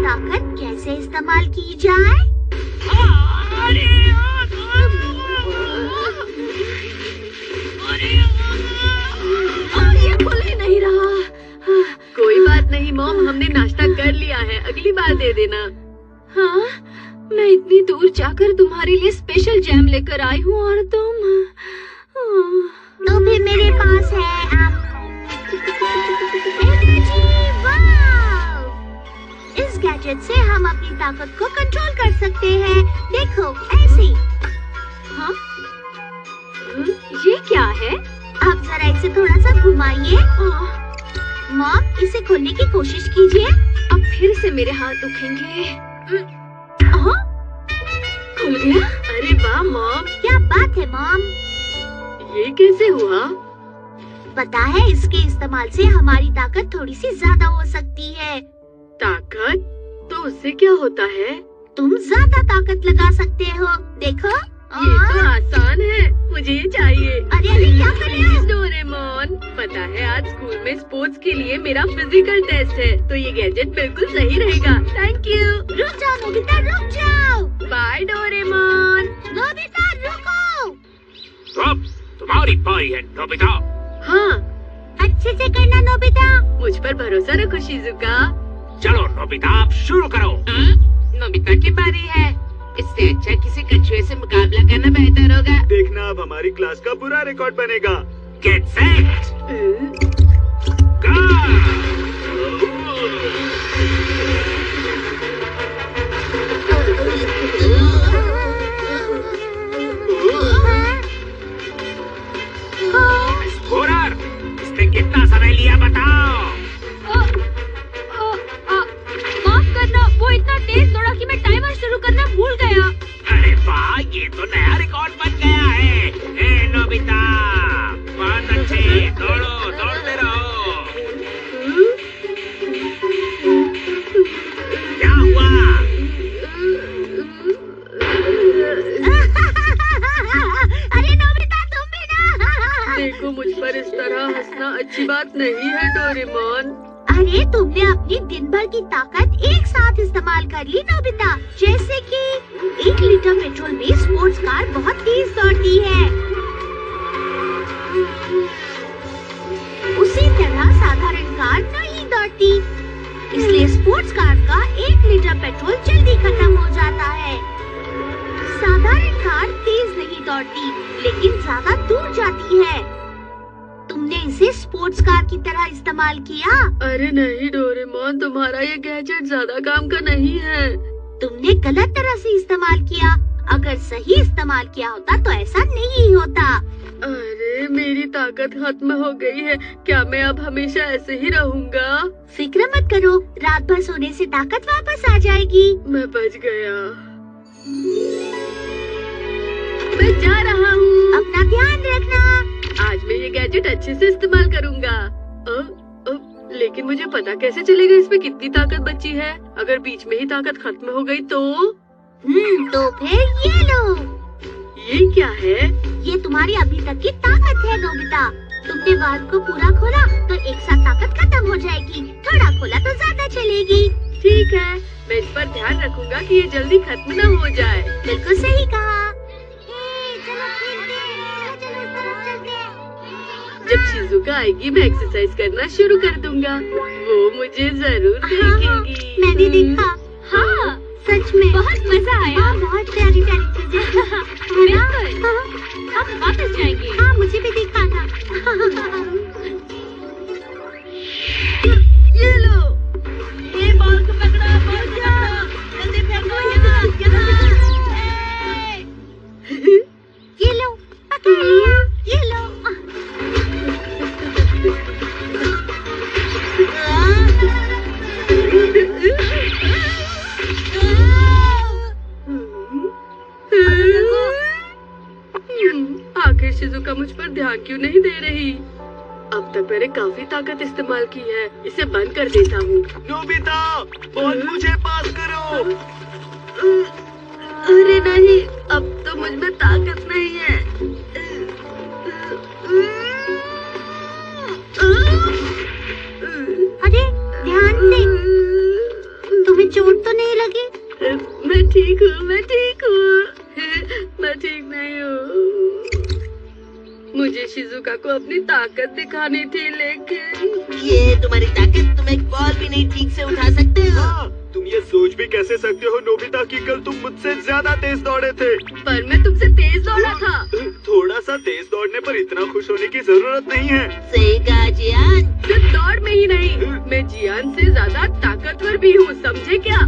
ताकत कैसे इस्तेमाल की जाए? ये खुल ही नहीं रहा। कोई बात नहीं मॉम, हमने नाश्ता कर लिया है, अगली बार दे देना। हाँ, मैं इतनी दूर जाकर तुम्हारे लिए स्पेशल जैम लेकर आई हूँ और तुम तो भी मेरे पास है एनर्जी। वाव! इस गैजेट से हम अपनी ताकत को कंट्रोल कर सकते हैं। देखो ऐसे। हाँ? ये क्या है? आप जरा इसे थोड़ा सा घुमाइए। मॉम, इसे खोलने की कोशिश कीजिए। अब फिर से मेरे हाथ दुखेंगे। खुल गया? अरे वाह मॉम! क्या बात है मॉम? ये कैसे हुआ? पता है, इसके इस्तेमाल से हमारी ताकत थोड़ी सी ज्यादा हो सकती है। ताकत? तो उससे क्या होता है? तुम ज्यादा ताकत लगा सकते हो। देखो। ये तो आसान है, मुझे ये चाहिए। अरे क्या कर रहे हो? डोरेमोन, पता है आज स्कूल में स्पोर्ट्स के लिए मेरा फिजिकल टेस्ट है, तो ये गैजेट बिल्कुल सही रहेगा। Thank you. रुक जाओ नोबिता, रुक जाओ। Bye Doraemon. नोबिता रुको। अब तुम्हारी पारी है नोबिता। हाँ, अच्छे से करना नोबिता। मुझ पर भरोसा रखो शिजुका। चलो नोबिता, आप शुरू करो। नोबिता की बारी है। इससे अच्छा किसी कछुए से मुकाबला करना बेहतर होगा। देखना अब हमारी क्लास का पूरा रिकॉर्ड बनेगा। Get set go. स्कोरर, इसने कितना समय लिया बताओ। माफ करना, वो इतना तेज दौड़ा कि मैं टाइमर शुरू करना भूल गया। अरे वाह, ये तो नया रिकॉर्ड बन गया है। ए नोबिता, बहुत अच्छे, दौड़ो, दौड़ते रहो। क्या हुआ? अरे नोबिता, तुम भी ना। देखो, मुझ पर इस तरह हंसना अच्छी बात नहीं है डोरेमोन। अरे तुमने अपनी दिन भर की ताकत एक साथ इस्तेमाल कर ली नोबिता। जैसे कि 1 लीटर पेट्रोल में स्पोर्ट्स कार बहुत तेज दौड़ती है, उसी तरह साधारण कार नहीं दौड़ती। इसलिए स्पोर्ट्स कार का 1 लीटर पेट्रोल जल्दी खत्म हो जाता है। साधारण कार तेज नहीं दौड़ती, लेकिन ज्यादा दूर जाती है। तुमने इसे स्पोर्ट्स कार की तरह इस्तेमाल किया। अरे नहीं डोरेमोन, तुम्हारा ये गैजेट ज्यादा काम का नहीं है। तुमने गलत तरह से इस्तेमाल किया। अगर सही इस्तेमाल किया होता तो ऐसा नहीं होता। अरे मेरी ताकत खत्म हो गई है। क्या मैं अब हमेशा ऐसे ही रहूंगा? फिक्र मत करो, रात भर सोने से ताकत वापस आ जाएगी। मैं बच गया। मैं जा रहा हूँ। अपना ध्यान रखना। आज मैं ये गैजेट अच्छे से इस्तेमाल करूँगा। लेकिन मुझे पता कैसे चलेगा इसमें कितनी ताकत बची है? अगर बीच में ही ताकत खत्म हो गई तो? तो फिर ये लो। ये क्या है? ये तुम्हारी अभी तक की ताकत है नोबिता। तुमने वाल्व को पूरा खोला तो एक साथ ताकत खत्म हो जाएगी। थोड़ा खोला तो ज्यादा चलेगी। ठीक है, मैं इस पर ध्यान रखूंगा कि ये जल्दी खत्म न हो जाए। बिल्कुल सही कहा। चलो खेलते हैं, चलो इस तरफ चलते हैं। जब शिजुका आएगी मैं एक्सरसाइज करना शुरू कर दूंगा। वो मुझे जरूर देखेगी। मैंने देखा। हाँ, सच में बहुत मजा आया। हाँ, बहुत प्यारी प्यारी चीजें। बिल्कुल। हम वापस जाएंगे। हाँ, मुझे भी दिखाना। ये लो, ये बॉल को पकड़ा, बॉल जाओ, जल्दी फेंको यहाँ, यहाँ। ये लो, पकड़ लिया। ये लो। आखिर शिजुका मुझ पर ध्यान क्यों नहीं दे रही? अब तक मैंने काफी ताकत इस्तेमाल की है, इसे बंद कर देता हूँ। नोबिता, बॉल मुझे पास करो। अरे नहीं, अब तो मुझ में ताकत नहीं है। अरे ध्यान से, तुम्हें चोट ठीक हूँ, मैं ठीक हूँ। मैं ठीक नहीं हूँ। मुझे शिजुका को अपनी ताकत दिखानी थी, लेकिन ये तुम्हारी ताकत, तुम एक बॉल भी नहीं ठीक से उठा सकते हो। हाँ, तुम ये सोच भी कैसे सकते हो नोबिता कि कल तुम मुझसे ज्यादा तेज दौड़े थे। पर मैं तुमसे तेज दौड़ा था। थोड़ा सा तेज दौड़ने पर इतना खुश होने की जरूरत नहीं है। सही कहा जियान। सिर्फ दौड़ में ही नहीं, मैं जियान से ज्यादा ताकतवर भी हूँ, समझे क्या?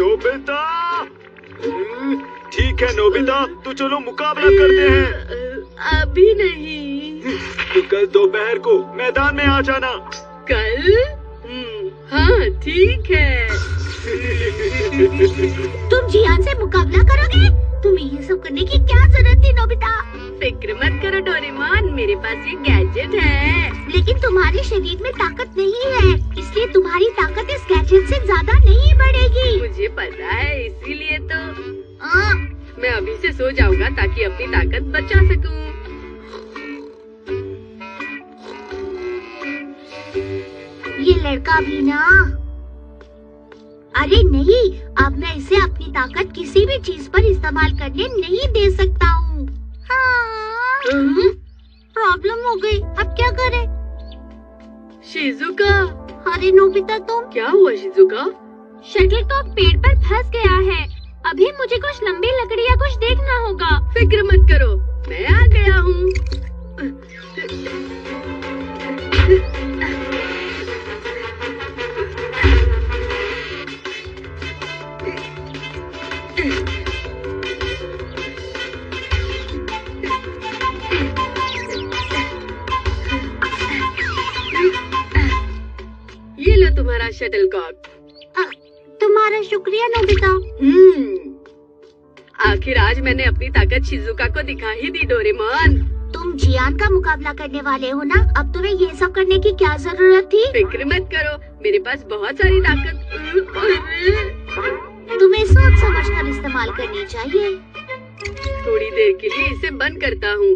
नोबिता, ठीक है नोबिता, तो चलो मुकाबला करते हैं। अभी नहीं। तो कल दोपहर को मैदान में आ जाना। कल? हाँ ठीक है। तुम जियान से मुकाबला करोगे? तुम्हें ये सब करने की क्या जरूरत थी नोबिता? फिक्र मत करो डोरेमोन, मेरे पास ये गैजेट है। लेकिन तुम्हारे शरीर में ताकत नहीं है, इसलिए तुम्हारी ताकत इस गैजेट से ज्यादा नहीं बढ़ेगी। मुझे पता है, इसीलिए तो हाँ। मैं अभी से सो जाऊंगा ताकि अपनी ताकत बचा सकूं। ये लड़का भी ना। अरे नहीं, अब मैं इसे अपनी ताकत किसी भी चीज पर इस्तेमाल करने नहीं दे सकता हूँ। प्रॉब्लम हो गई, अब क्या करें? शिजुका। अरे नोबिता तुम। क्या हुआ शिजुका? शटल कॉक पेड़ पर फंस गया है। अभी मुझे कुछ लंबी लकड़ी या कुछ देखना होगा। फिक्र मत करो, मैं आ गया हूँ। ये लो तुम्हारा शटल कॉक। तुम्हारा शुक्रिया नोबिता। आखिर आज मैंने अपनी ताकत शिजुका को दिखा ही दी डोरेमोन। तुम जियान का मुकाबला करने वाले हो ना, अब तुम्हें ये सब करने की क्या जरूरत थी? फिक्र मत करो, मेरे पास बहुत सारी ताकत। तुम्हें सोच समझ कर इस्तेमाल करनी चाहिए। थोड़ी देर के लिए इसे बंद करता हूँ।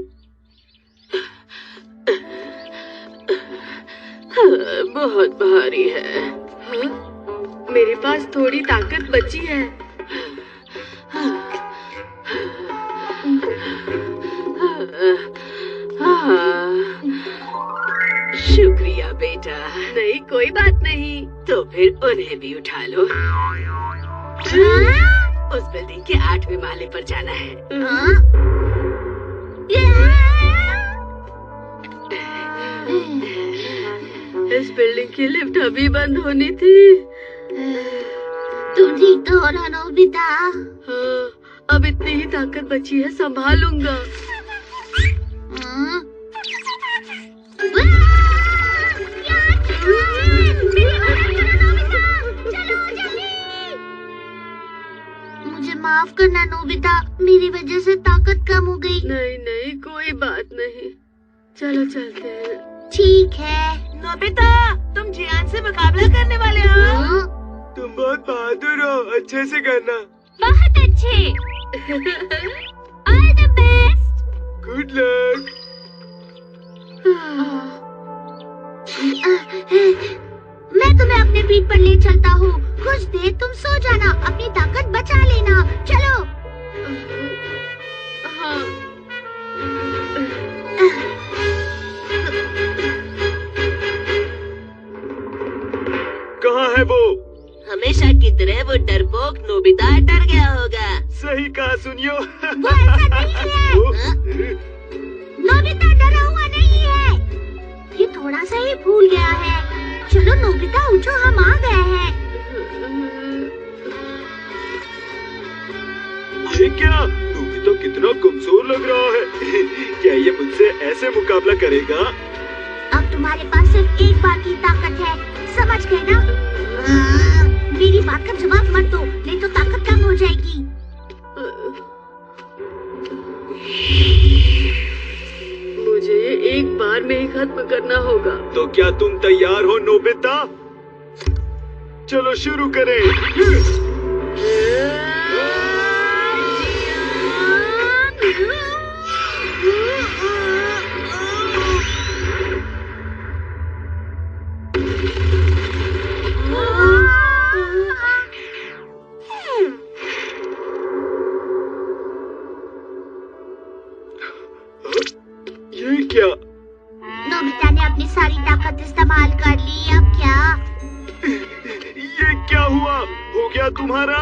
बहुत भारी है। मेरे पास थोड़ी ताकत बची है। शुक्रिया बेटा। नहीं कोई बात नहीं। तो फिर उन्हें भी उठा लो। उस बिल्डिंग के 8वें माले पर जाना है। इस बिल्डिंग की लिफ्ट अभी बंद होनी थी। तुम ठीक तो हो ना नोबिता? हाँ, अब इतनी ही ताकत बची है, संभालूंगा। मुझे माफ करना नोबिता, मेरी वजह से ताकत कम हो गई। नहीं नहीं कोई बात नहीं, चलो चलते हैं। ठीक है। नोबिता, तुम जियान से मुकाबला करने वाले हो? तुम बहुत बहादुर हो, अच्छे से करना। बहुत अच्छे। All the best. Good luck. मैं तुम्हें अपने पीठ पर ले चलता हूँ। कुछ देर तुम सो जाना, अपनी ताकत बचा लेना। चलो। हाँ। कहाँ है वो? हमेशा की तरह वो डरपोक नोबिता डर गया होगा। सही कहा सुनियो। वो ऐसा नहीं है। नोबिता डरा हुआ नहीं है, ये थोड़ा सा ही भूल गया है। चलो नोबिता उठो, हम आ गए हैं। ये क्या? नोबिता कितना कमजोर लग रहा है। क्या ये मुझसे ऐसे मुकाबला करेगा? अब तुम्हारे पास सिर्फ एक बार की ताकत है, समझ गए ना? मेरी बात का जवाब मत दो, नहीं तो ताकत कम हो जाएगी। मुझे ये एक बार में ही खत्म करना होगा। तो क्या तुम तैयार हो नोबिता? चलो शुरू करें। गया तुम्हारा।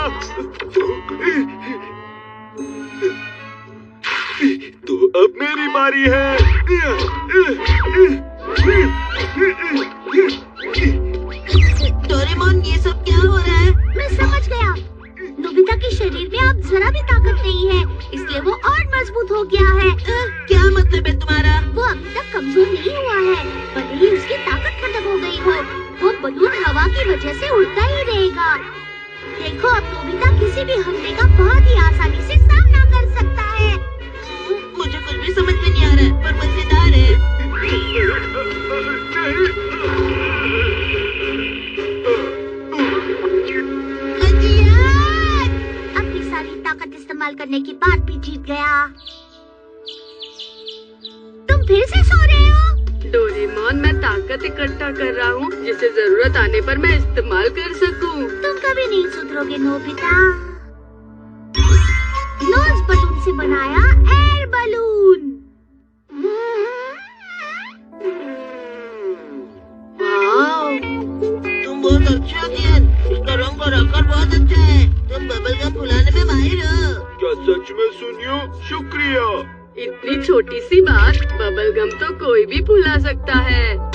तो अब मेरी बारी है। डोरेमोन, ये सब क्या हो रहा है? मैं समझ गया। नोबिता के शरीर में अब जरा भी ताकत नहीं है, इसलिए वो और मजबूत हो गया है। क्या मतलब है तुम्हारा? वो अभी तक कमजोर नहीं हुआ है, भले ही उसकी ताकत खत्म हो गई हो। वो बलून हवा की वजह से उड़ता ही रहेगा। देखो, अब नोबिता किसी भी हमले का बहुत ही आसानी से सामना कर सकता है। मुझे कुछ भी समझ में नहीं आ रहा है, पर मजेदार है। अपनी सारी ताकत इस्तेमाल करने के बाद भी जीत गया। तुम फिर से सो रहे हो? डोरेमोन, मैं ताकत इकट्ठा कर रहा हूँ जिसे जरूरत आने पर मैं इस्तेमाल कर सकूँ। तुम कभी नहीं सुधरोगे नोबिता। नोज बलून से बनाया एयर बलून। वाव, तुम बहुत अच्छा हो जियान। इसका रंग और आकार बहुत अच्छा है। तुम बबल गम फुलाने में माहिर हो। क्या सच में सुनियो? शुक्रिया। इतनी छोटी सी बात, बबल गम तो कोई भी फुला सकता है।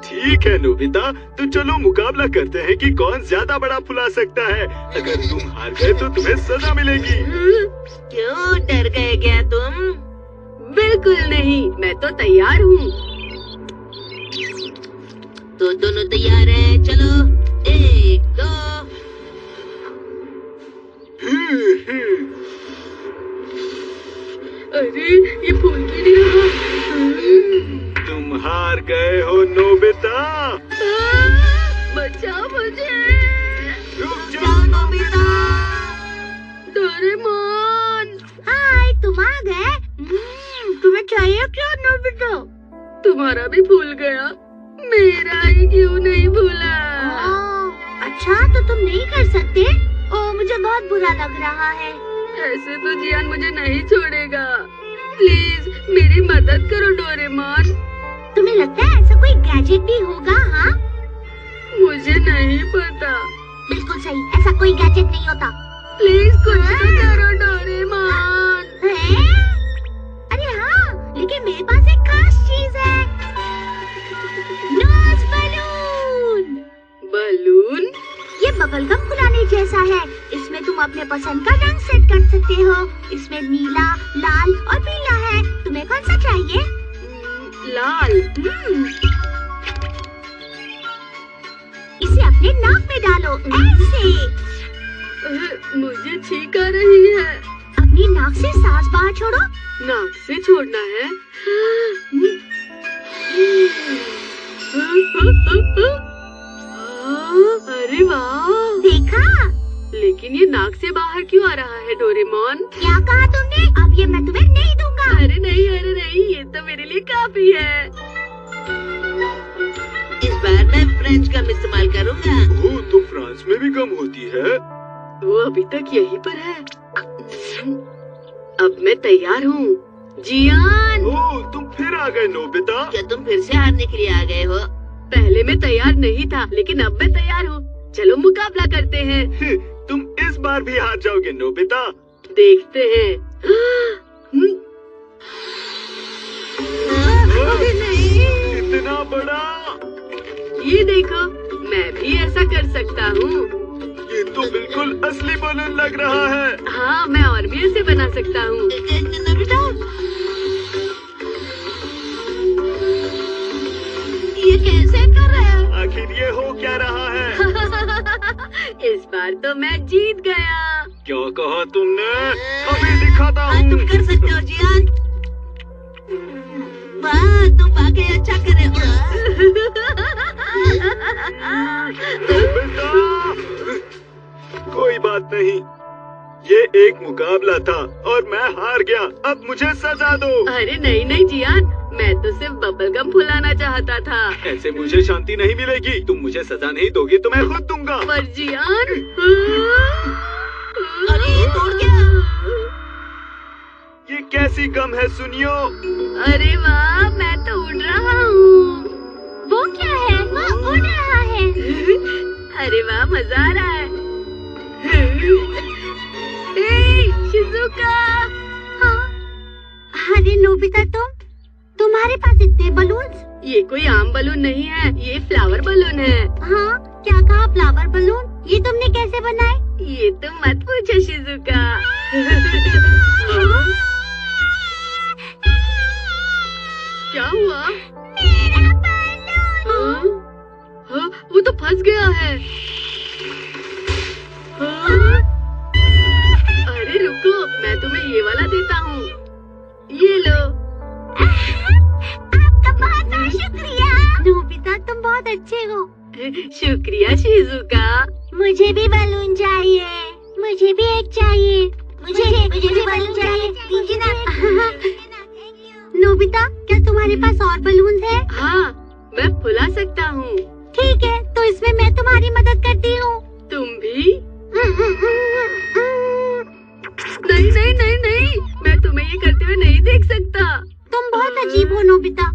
ठीक है नोबिता, तो चलो मुकाबला करते हैं कि कौन ज्यादा बड़ा फुला सकता है। अगर तुम हार गए तो तुम्हें सजा मिलेगी। क्यों डर गए क्या तुम? बिल्कुल नहीं, मैं तो तैयार हूँ। तो दोनों तैयार हैं। चलो, 1, 2। अरे, ये फूल क्यों नहीं रहा? तुम हार गए हो नोबिता। बचाओ मुझे। रुक जाओ नोबिता। डोरेमोन, हाय, तुम आ गए। तुम्हें चाहिए क्या नोबिता? तुम्हारा भी भूल गया, मेरा ही क्यों नहीं भूला? अच्छा, तो तुम नहीं कर सकते? मुझे बहुत बुरा लग रहा है। ऐसे तो जियान मुझे नहीं छोड़ेगा। प्लीज मेरी मदद करो डोरेमोन। तुम्हें लगता है ऐसा कोई गैजेट भी होगा? हाँ, मुझे नहीं पता। बिल्कुल सही, ऐसा कोई गैजेट नहीं होता। प्लीज कुछ तो करो डोरेमोन। अरे हाँ, लेकिन मेरे पास एक खास चीज है। Nose balloon. बलून? ये बबलगम फुलाने जैसा है। इसमें तुम अपने पसंद का रंग सेट कर सकते हो। इसमें नीला, लाल और पीला है। तुम्हें कौन सा चाहिए? लाल। इसे अपने नाक में डालो, ऐसे। मुझे छींक आ रही है। अपनी नाक से सांस बाहर छोड़ो। नाक से छोड़ना है। अरे वाह, देखा? लेकिन ये नाक से बाहर क्यों आ रहा है डोरेमोन? क्या कहा तुमने? अब ये मैं तुम्हें नहीं दूंगा। अरे नहीं, ये तो मेरे लिए काफी है। इस बार मैं फ्रेंच गम इस्तेमाल करूँगा। ओह, तो फ्रांस में भी गम होती है? वो अभी तक यहीं पर है। अब मैं तैयार हूँ। जियान, ओह, तुम फिर आ गए नोबिता। क्या तुम फिर से हारने के लिए आ गए हो? पहले मैं तैयार नहीं था, लेकिन अब मैं तैयार हूँ। चलो मुकाबला करते हैं। तुम इस बार भी हार जाओगे नोबिता। देखते हैं। अरे नहीं। इतना बड़ा। ये देखो, मैं भी ऐसा कर सकता हूँ। ये तो बिल्कुल असली बलून लग रहा है। हाँ, मैं और भी ऐसे बना सकता हूँ। ये कैसे कर रहा है? आखिर ये हो क्या रहा है? इस बार तो मैं जीत गया। क्या कहा तुमने? अभी दिखाता हूँ। तुम कर सकते हो जियान। वाह, तुम वाकई अच्छा कर रहे हो। बेटा, कोई बात नहीं, ये एक मुकाबला था और मैं हार गया। अब मुझे सजा दो। अरे नहीं जियान, मैं तो सिर्फ बबल गम फुलाना चाहता था। ऐसे मुझे शांति नहीं मिलेगी। तुम मुझे सजा नहीं दोगे तो मैं खुद दूंगा। पर जियान, अरे ये टूट गया। ये कैसी गम है सुनियो? अरे वाह, मैं तो उड़ रहा हूँ। वो क्या है? वो उड़ रहा है। अरे वाह, मजा आ रहा है। शिजुका। अरे नोबिता, तुम्हारे पास इतने बलून्स? ये कोई आम बलून नहीं है, ये फ्लावर बलून है। हाँ, क्या कहा फ्लावर बलून? ये तुमने कैसे बनाए? ये तो मत पूछो शिजुका। क्या हुआ? मेरा बलून। हाँ, वो तो फंस गया है। अरे रुको, मैं तुम्हें ये वाला देता हूँ। ये लो। आपका बहुत बहुत शुक्रिया। नोबिता, तुम बहुत अच्छे हो। शुक्रिया शिजुका। मुझे भी बलून चाहिए। मुझे भी एक चाहिए। मुझे भी बलून चाहिए। दीजिए ना। नोबिता, क्या तुम्हारे पास और बलून है? हाँ, मैं फुला सकता हूँ। ठीक है, तो इसमें मैं तुम्हारी मदद करती हूँ। तुम भी? नहीं नहीं नहीं नहीं, मैं तुम्हें ये करते हुए नहीं देख सकता। तुम बहुत अजीब हो नोबिता।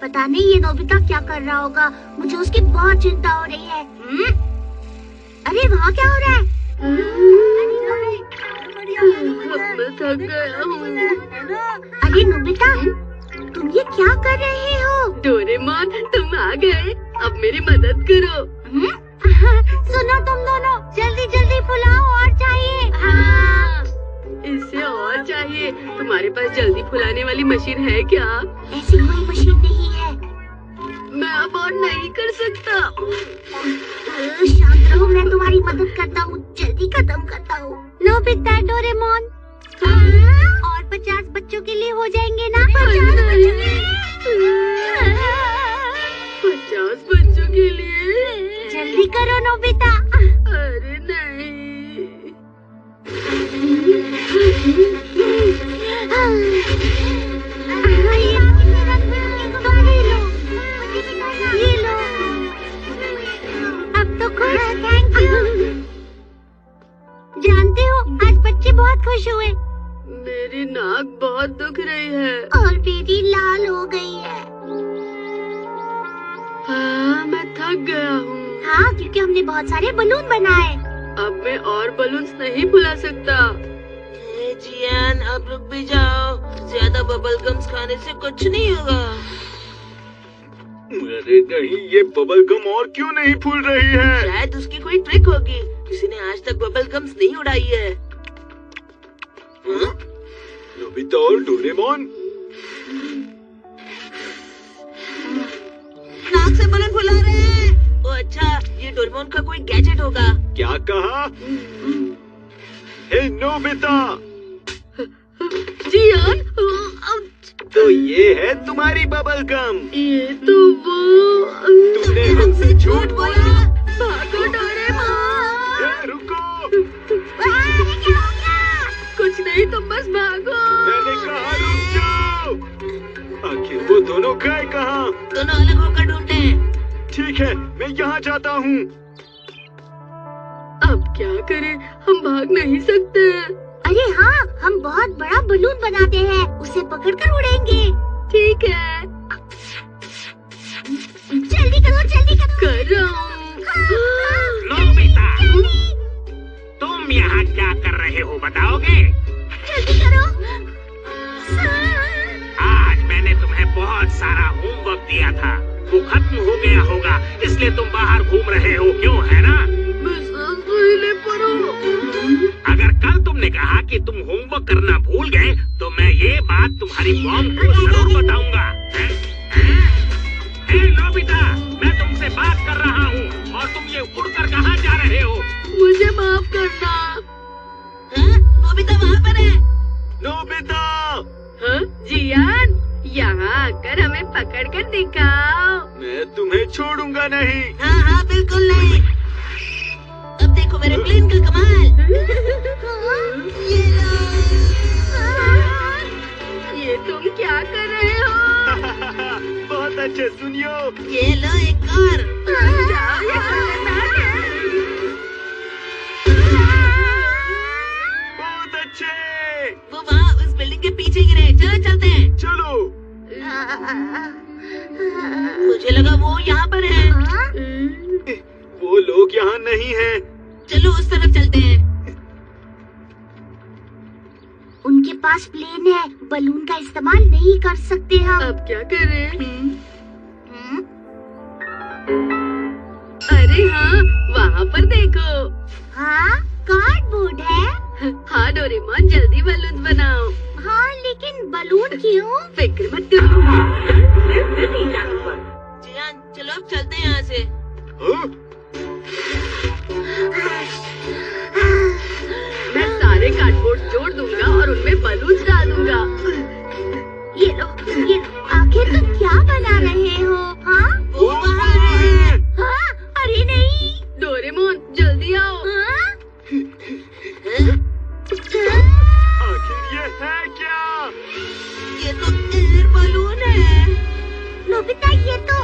पता नहीं ये नोबिता क्या कर रहा होगा। मुझे उसकी बहुत चिंता हो रही है। अरे वहाँ क्या हो रहा है? अब मैं थक गया हूँ। अरे नोबिता, तुम ये क्या कर रहे हो? डोरेमोन, तुम आ गए। अब मेरी मदद करो। सुनो तुम दोनों, जल्दी जल्दी फुलाओ, और चाहिए। हाँ, इससे और चाहिए। तुम्हारे पास जल्दी फुलाने वाली मशीन है क्या? ऐसी कोई मशीन नहीं है। मैं अब और नहीं कर सकता। शांत रहो, मैं तुम्हारी मदद करता हूँ। जल्दी खत्म करता हूँ। नोबिता, डोरेमोन, और 50 बच्चों के लिए हो जाएंगे ना? 50 बच्चों के लिए। 50 बच्चों के लिए? जल्दी करो नोबिता। अरे नहीं। ये लो। अब तो खुश। Thank you. जानते हो, आज बच्चे बहुत खुश हुए। मेरी नाक बहुत दुख रही है। और मेरी लाल हो गई है। हाँ, मैं थक गया हूँ। हाँ, क्योंकि हमने बहुत सारे बलून बनाए। अब मैं और बलून्स नहीं फुला सकता। जियान, अब रुक भी जाओ। ज्यादा बबल गम्स खाने से कुछ नहीं होगा। अरे नहीं, ये बबल गम और क्यों नहीं फूल रही है? शायद उसकी कोई ट्रिक होगी। किसी ने आज तक बबल गम्स नहीं उड़ाई है। नोबिता और डोरेमोन, नाक से बलून फुला रहे हैं। ओ अच्छा, ये डोरेमोन का कोई गैजेट होगा। क्या कहा? हे नोबिता, जियान, तो ये है तुम्हारी बबल गम। ये तो वो। तुमने हमसे झूठ बोला। भागो डोरेमोन। रुको, क्या हो गया? कुछ नहीं, तुम बस भागो। मैंने कहा रुक जाओ। आखिर वो दोनों गए कहाँ? दोनों अलग होकर ढूंढते। ठीक है, मैं यहाँ जाता हूँ। अब क्या करें? हम भाग नहीं सकते। अरे हाँ, हम बहुत बड़ा बलून बनाते हैं, उसे पकड़कर उड़ेंगे। ठीक है, जल्दी करो, जल्दी करो। कर रहा हूँ। नोबिता, तुम यहाँ क्या कर रहे हो बताओगे? जल्दी करो। आज मैंने तुम्हें बहुत सारा होमवर्क दिया था, वो खत्म हो गया होगा, इसलिए तुम बाहर घूम रहे हो, क्यों है ना? अगर कल तुमने कहा कि तुम होमवर्क करना भूल गए, तो मैं ये बात तुम्हारी मॉम को जरूर बताऊंगा। नोबिता, मैं तुमसे बात कर रहा हूँ और तुम ये उड़कर कहाँ जा रहे हो? मुझे माफ करना। नोबिता वहाँ पर है। नोबिता, हाँ, जियान, यहाँ आकर हमें पकड़ कर दिखाओ। मैं तुम्हें छोड़ूंगा नहीं। हाँ हाँ, बिल्कुल नहीं। अब देखो मेरे प्लेन का कमाल। ये लो। ये तुम क्या कर रहे हो? बहुत अच्छे, सुनियो। ये लो एक और। जाओ, ये खतरनाक है। बहुत अच्छे। वो वहाँ उस बिल्डिंग के पीछे गिरे। चलो चलते हैं। चलो। मुझे लगा वो यहाँ पर है। वो लोग यहाँ नहीं हैं। चलो उस तरफ चलते हैं। पास प्लेन है, बलून का इस्तेमाल नहीं कर सकते हम। अब क्या करें? अरे हाँ, वहाँ पर देखो। हाँ, कार्डबोर्ड है। हाँ डोरेमोन, जल्दी बलून बनाओ। हाँ, लेकिन बलून क्यों? फिक्र मत करो। जियान, चलो अब चलते हैं यहाँ से। मैं सारे कार्डबोर्ड जोड़ दूंगा और उनमें बलून डाल दूंगा। ये लो, आखिर तुम क्या बना रहे हो? हाँ? वो बाहर है। हाँ? अरे नहीं। डोरेमोन, जल्दी आओ। हाँ? आखिर ये है क्या? ये तो एयर बलून है। नोबिता, ये तो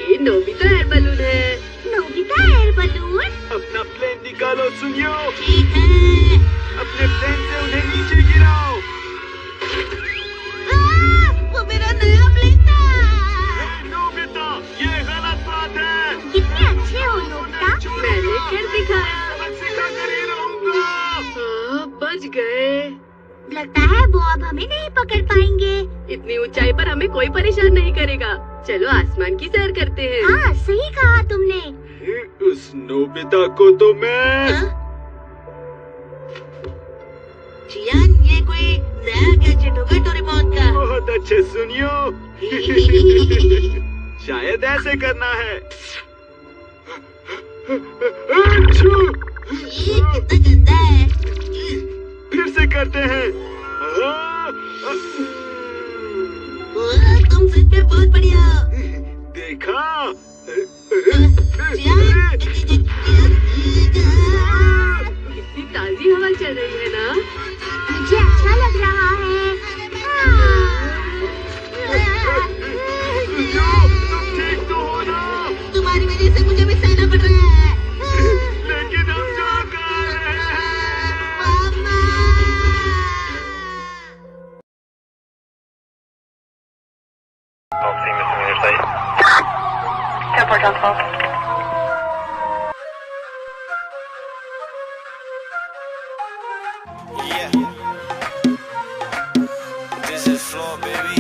ये नोबिता एयर बलून है। Nobita air balloon? अपना प्लेन निकालो सुनियो। ठीक है। अपने प्लेन से उन्हें नीचे गिराओ। वो मेरा नया प्लेन था। नोबिता, ये गलत बात है। कितने अच्छे हो नोबिता। मैंने कर दिखाया। सिखा कर ही रहूंगा। हाँ, बच गए। लगता है वो अब हमें नहीं पकड़ पाएंगे। इतनी ऊंचाई पर हमें कोई परेशान नहीं करेगा। चलो आसमान की सैर करते हैं। हाँ, सही कहा तुमने। उस नोबिता को तो मैं जियान, ये कोई नया गैजेट होगा डोरेमोन का। बहुत अच्छे सुनियो। शायद ऐसे करना है। ये कितना गंदा है। फिर से करते हैं। तुम सच में बहुत बढ़िया हो। देखा? जियान, कितनी ताजी हवा चल रही है ना। मुझे अच्छा लग रहा है। तुम ठीक तो हो ना? तुम्हारी वजह से मुझे भी सहना पड़ रहा है। लेकिन हम जा कर रहे हैं। मामा। Yeah. This is flow, baby.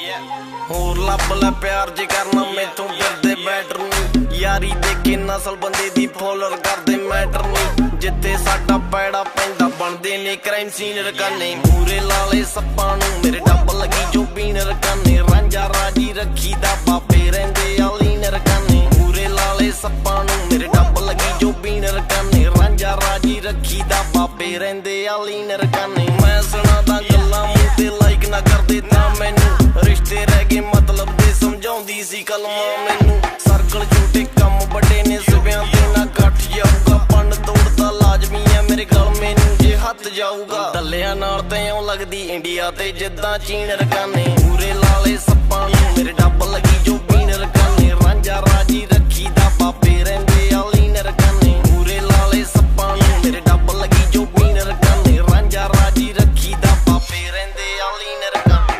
Yeah. ਹੋਰ ਲੱਭ ਲੈ ਪਿਆਰ ਜੇ ਕਰਨਾ ਮੈਥੋਂ ਫਿਰਦੇ ਬੈਟਰ ਨਹੀਂ ਯਾਰੀ ਦੇ ਕੇ ਨਸਲ ਬੰਦੇ ਦੀ ਫੋਲਰ ਕਰਦੇ ਮੈਟਰ ਨਹੀਂ ਜਿੱਥੇ ਸਾਡਾ ਪੈੜਾ ਪੈਂਦਾ ਬਣਦੇ ਨੇ ਕ੍ਰਾਈਮ ਸੀਨ ਰਕਾਨੇ ਮੂਰੇ ਲਾਲੇ ਸੱਪਾਂ ਨੂੰ ਮੇਰੇ ਡੱਬ ਲੱਗੀ ਜੋ ਪੀਣ ਰਕਾਨੇ ਰਾਂਝਾ ਰਾਜੀ ਰੱਖੀ ਦਾ ਬਾਪੇ ਰਹਿੰਦੇ ਆ ਲੀਨ ਰਕਾਨੇ ਮੂਰੇ ਲਾਲੇ ਸੱਪਾਂ ਨੂੰ ਮੇਰੇ ਡੱਬ ਲੱਗੀ ਜੋ ਪੀਣ ਰਕਾਨੇ ਰਾਂਝਾ ਰਾਜੀ ਰੱਖੀ ਦਾ ਬਾਪੇ ਰਹਿੰਦੇ ਆ ਲੀਨ ਰਕਾਨੇ ਮੈਂ ਸੁਣਾ ਦਾ ਗੱਲਾਂ ਮੂੰਹ ਤੇ ਲਾਈਕ ਨਾ ਕਰਦੇ ਤਾਂ ਮੈਨੂੰ ਰਿਸ਼ਤੇ ਰਹਿ ਗਏ ਮਤਲਬ ਦੇ ਸਮਝਾਉਂਦੀ ਸੀ ਕਲਮਾਂ ਮੈਨੂੰ ਸਰਕਲ ਛੋਟੇ ਕੰਮ ਵੱਡੇ ਨੇ ਸਵਿਆਂ ਤੇ ਨਾ ਗੱਠ ਜਾਊਗਾ ਪੰਨ ਤੋੜਦਾ ਲਾਜ਼ਮੀ ਐ ਮੇਰੇ ਗਲ ਮੈਨੂੰ ਜੇ ਹੱਥ ਜਾਊਗਾ ਟੱਲਿਆਂ ਨਾਲ ਤੇ ਇਉਂ ਲੱਗਦੀ ਇੰਡੀਆ ਤੇ ਜਿੱਦਾਂ ਚੀਨ ਰਕਾਨੇ ਪੂਰੇ ਲਾਲੇ ਸੱਪਾਂ ਨੂੰ ਮੇਰੇ ਡੱਬ ਲੱਗੀ ਜੋ ਪੀਣ ਰਕਾਨੇ ਰਾਂਝਾ ਰਾਜੀ ਰੱਖੀ ਦਾ ਬਾਪੇ ਰਹਿੰਦੇ ਆ ਲੀਨ ਰਕਾਨੇ ਪੂਰੇ ਲਾਲੇ ਸੱਪਾਂ ਨੂੰ ਮੇਰੇ ਡੱਬ ਲੱਗੀ ਜੋ ਪੀਣ ਰਕਾਨੇ ਰਾਂਝਾ ਰਾਜੀ ਰੱਖੀ ਦਾ ਬਾਪੇ ਰਹਿੰਦੇ ਆ ਲੀਨ ਰਕਾਨੇ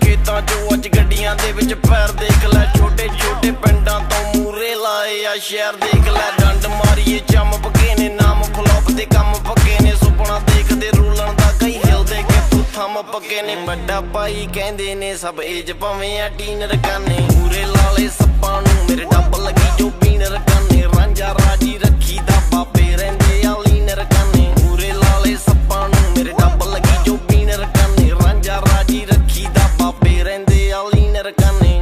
ਖੇਤਾਂ ਚੋਂ ਅੱਜ ਗੱਡੀਆਂ ਦੇ ਵਿੱਚ ਪੈਰ ਦੇਖ ਲੈ ਛੋਟੇ ਛੋਟੇ ਪਿੰਡਾਂ ਤੋਂ ਮੂਰੇ ਲਾਏ ਆ ਸ਼ਹਿਰ ਦੇਖ ਲੈ ਡੰਡ ਮਾਰੀਏ ਚੰਮ ਪੱਕੇ ਨੇ ਨਾਮ ਫਲੋਪ ਦੇ ਕੰਮ ਪੱਕੇ ਨੇ ਸੁਪਨਾ ਦੇਖਦੇ ਰੂਲਣ ਦਾ ਕਈ ਹਿਲਦੇ ਕਿ ਤੂੰ ਥੰਮ ਪੱਕੇ ਨੇ ਵੱਡਾ ਭਾਈ ਕਹਿੰਦੇ ਨੇ ਸਭ ਏਜ ਭਾਵੇਂ ਆ ਟੀਨ ਰਕਾਨੇ ਮੂਰੇ ਲਾਲੇ ਸੱਪਾਂ ਨੂੰ ਮੇਰੇ ਡੱਬ ਲੱਗੀ ਜੋ ਪੀਣ ਰਕਾਨੇ ਰਾਂਝਾ ਰਾਜੀ ਰੱਖੀ ਦਾ ਬਾਪੇ ਰਹਿੰਦੇ ਆ ਲੀਨ ਰਕਾਨੇ ਮੂਰੇ ਲਾਲੇ ਸੱਪਾਂ ਨੂੰ ਮੇਰੇ ਡੱਬ ਲੱਗੀ ਜੋ ਪੀਣ ਰਕਾਨੇ ਰਾਂਝਾ ਰਾਜੀ ਰੱਖੀ ਦਾ ਬਾਪੇ ਰਹਿੰਦੇ ਆ ਲੀਨ ਰਕਾਨੇ